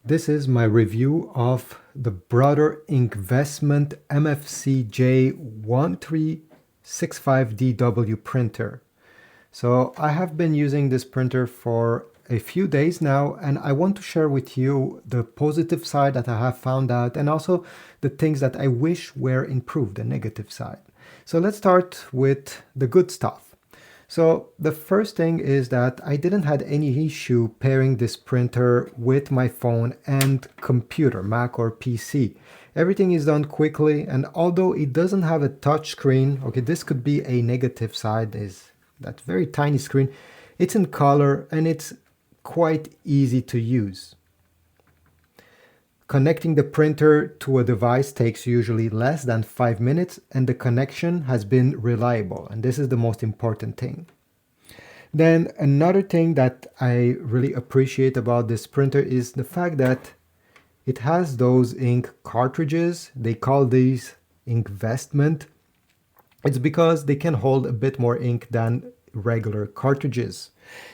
This is my review of the Brother INKvestment MFC-J1365DW printer. So I have been using this printer for a few days now, and I want to share with you the positive side that I have found out and also the things that I wish were improved, the negative side. So let's start with the good stuff. So the first thing is that I didn't had any issue pairing this printer with my phone and computer, Mac or PC. Everything is done quickly, and although it doesn't have a touch screen, okay, this could be a negative side, is that very tiny screen. It's in color and it's quite easy to use. Connecting the printer to a device takes usually less than 5 minutes, and the connection has been reliable, and this is the most important thing. Then another thing that I really appreciate about this printer is the fact that it has those ink cartridges. They call these INKvestment. It's because they can hold a bit more ink than regular cartridges.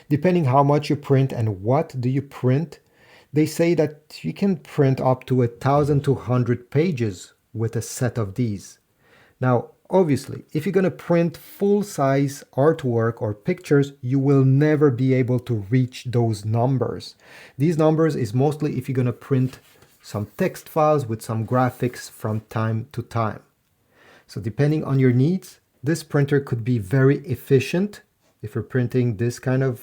Depending how much you print and what do you print, they say that you can print up to 1,200 pages with a set of these. Now, obviously, if you're going to print full-size artwork or pictures, you will never be able to reach those numbers. These numbers is mostly if you're going to print some text files with some graphics from time to time. So depending on your needs, this printer could be very efficient if you're printing this kind of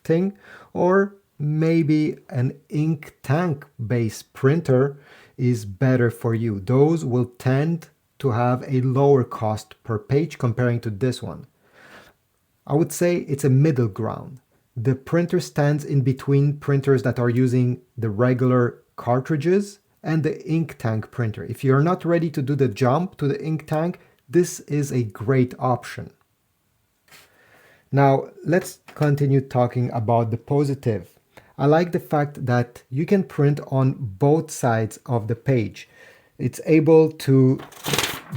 thing, or maybe an ink tank based printer is better for you. Those will tend to have a lower cost per page comparing to this one. I would say it's a middle ground. The printer stands in between printers that are using the regular cartridges and the ink tank printer. If you're not ready to do the jump to the ink tank, this is a great option. Now let's continue talking about the positive. I like the fact that you can print on both sides of the page. It's able to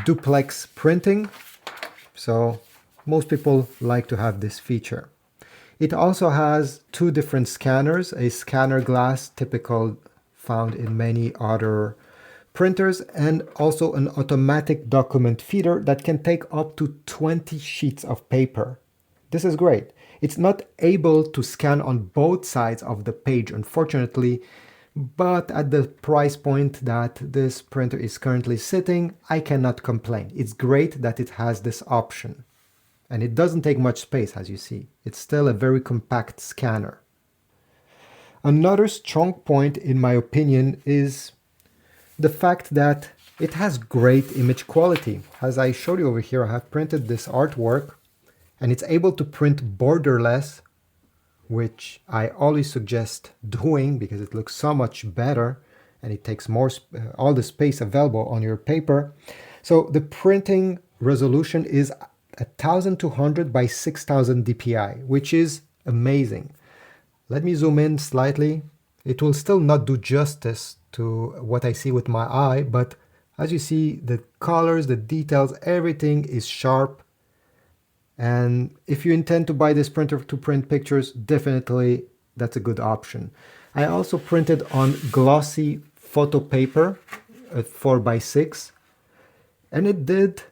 duplex printing, so most people like to have this feature. It also has two different scanners, a scanner glass typical found in many other printers, and also an automatic document feeder that can take up to 20 sheets of paper. This is great. It's not able to scan on both sides of the page, unfortunately, but at the price point that this printer is currently sitting, I cannot complain. It's great that it has this option. And it doesn't take much space, as you see. It's still a very compact scanner. Another strong point, in my opinion, is the fact that it has great image quality. As I showed you over here, I have printed this artwork, and it's able to print borderless, which I always suggest doing because it looks so much better and it takes more all the space available on your paper. So the printing resolution is 1,200 by 6,000 dpi, which is amazing. Let me zoom in slightly. It will still not do justice to what I see with my eye, but as you see, the colors, the details, everything is sharp. And if you intend to buy this printer to print pictures, definitely that's a good option. I also printed on glossy photo paper at 4x6, and it did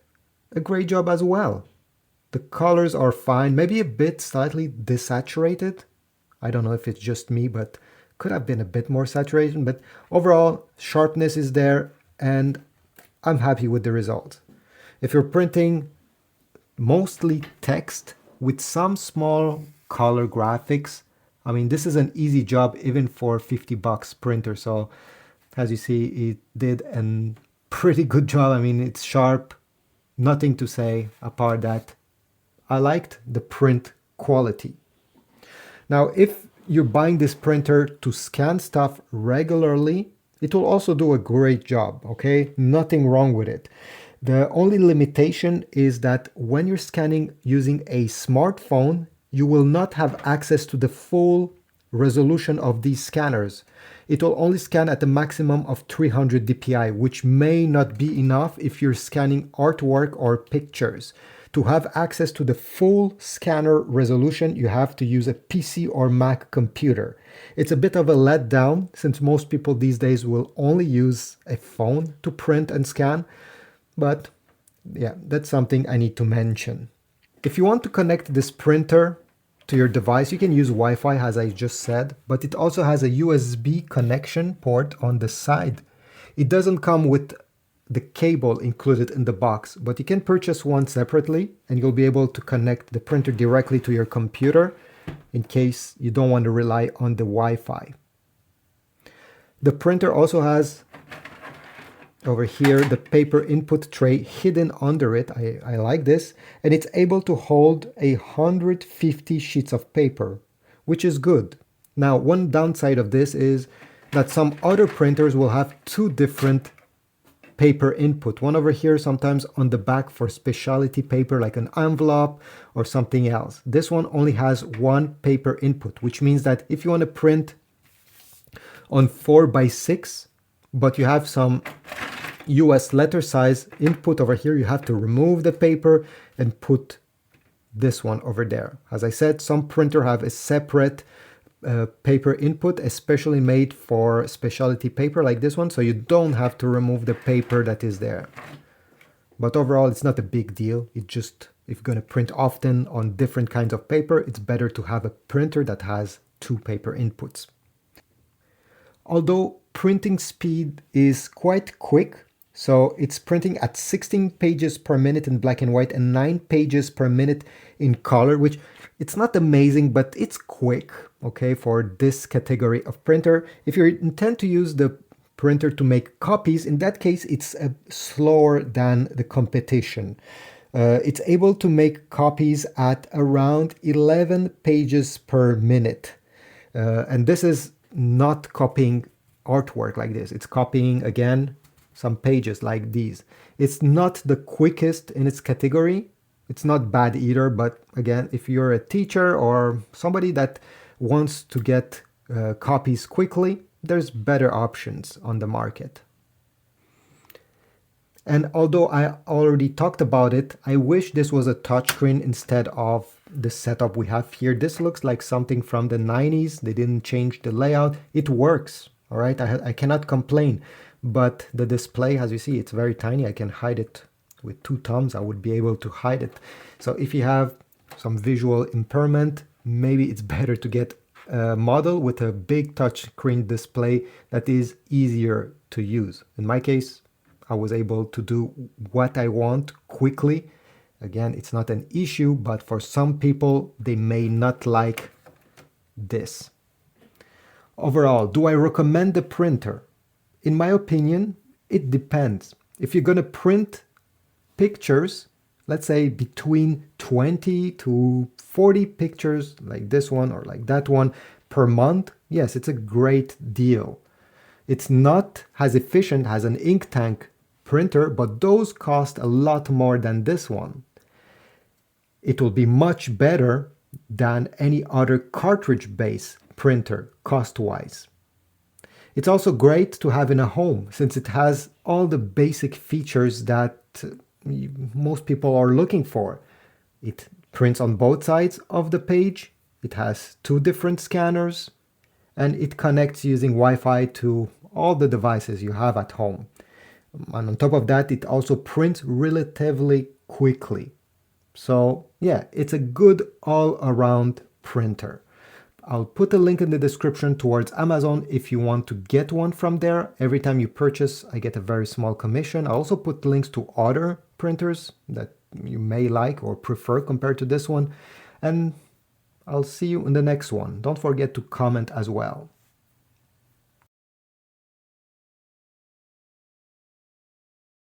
a great job as well. The colors are fine, maybe a bit slightly desaturated. I don't know if it's just me, but could have been a bit more saturation, but overall sharpness is there and I'm happy with the result. If you're printing mostly text with some small color graphics, I mean, this is an easy job even for $50 printer. So as you see, it did a pretty good job. I mean, it's sharp, nothing to say apart that I liked the print quality. Now, if you're buying this printer to scan stuff regularly, it will also do a great job, okay? Nothing wrong with it. The only limitation is that when you're scanning using a smartphone, you will not have access to the full resolution of these scanners. It will only scan at a maximum of 300 dpi, which may not be enough if you're scanning artwork or pictures. To have access to the full scanner resolution, you have to use a PC or Mac computer. It's a bit of a letdown since most people these days will only use a phone to print and scan, but yeah, that's something I need to mention. If you want to connect this printer to your device, you can use Wi-Fi as I just said, but it also has a USB connection port on the side. It doesn't come with the cable included in the box, but you can purchase one separately and you'll be able to connect the printer directly to your computer in case you don't want to rely on the Wi-Fi. The printer also has over here the paper input tray hidden under it. I like this, and it's able to hold 150 sheets of paper, which is good. Now, one downside of this is that some other printers will have two different paper input. One over here, sometimes on the back for specialty paper like an envelope or something else. This one only has one paper input, which means that if you want to print on 4x6, but you have some US letter size input over here, you have to remove the paper and put this one over there. As I said, some printer have a separate paper input, especially made for specialty paper like this one, so you don't have to remove the paper that is there. But overall, it's not a big deal. It just, if you're going to print often on different kinds of paper, it's better to have a printer that has two paper inputs. Although printing speed is quite quick, so it's printing at 16 pages per minute in black and white and 9 pages per minute in color, which it's not amazing, but it's quick, okay, for this category of printer. If you intend to use the printer to make copies, in that case, it's slower than the competition. It's able to make copies at around 11 pages per minute. And this is not copying artwork like this. It's copying, again, some pages like these. It's not the quickest in its category. It's not bad either, but again, if you're a teacher or somebody that wants to get copies quickly, there's better options on the market. And although I already talked about it, I wish this was a touchscreen instead of the setup we have here. This looks like something from the 90s. They didn't change the layout. It works, all right? I cannot complain, but the display, as you see, it's very tiny. I can hide it with 2 thumbs. I would be able to hide it. So if you have some visual impairment, maybe it's better to get a model with a big touchscreen display that is easier to use. In my case, I was able to do what I want quickly. Again, it's not an issue, but for some people, they may not like this. Overall, do I recommend the printer? In my opinion, it depends. If you're going to print pictures, let's say between 20 to 40 pictures like this one or like that one per month, yes, it's a great deal. It's not as efficient as an ink tank printer, but those cost a lot more than this one. It will be much better than any other cartridge-based printer cost-wise. It's also great to have in a home since it has all the basic features that most people are looking for. It prints on both sides of the page, it has 2 different scanners, and it connects using Wi-Fi to all the devices you have at home. And on top of that, it also prints relatively quickly. So yeah, it's a good all-around printer. I'll put a link in the description towards Amazon if you want to get one from there. Every time you purchase, I get a very small commission. I'll also put links to other printers that you may like or prefer compared to this one. And I'll see you in the next one. Don't forget to comment as well.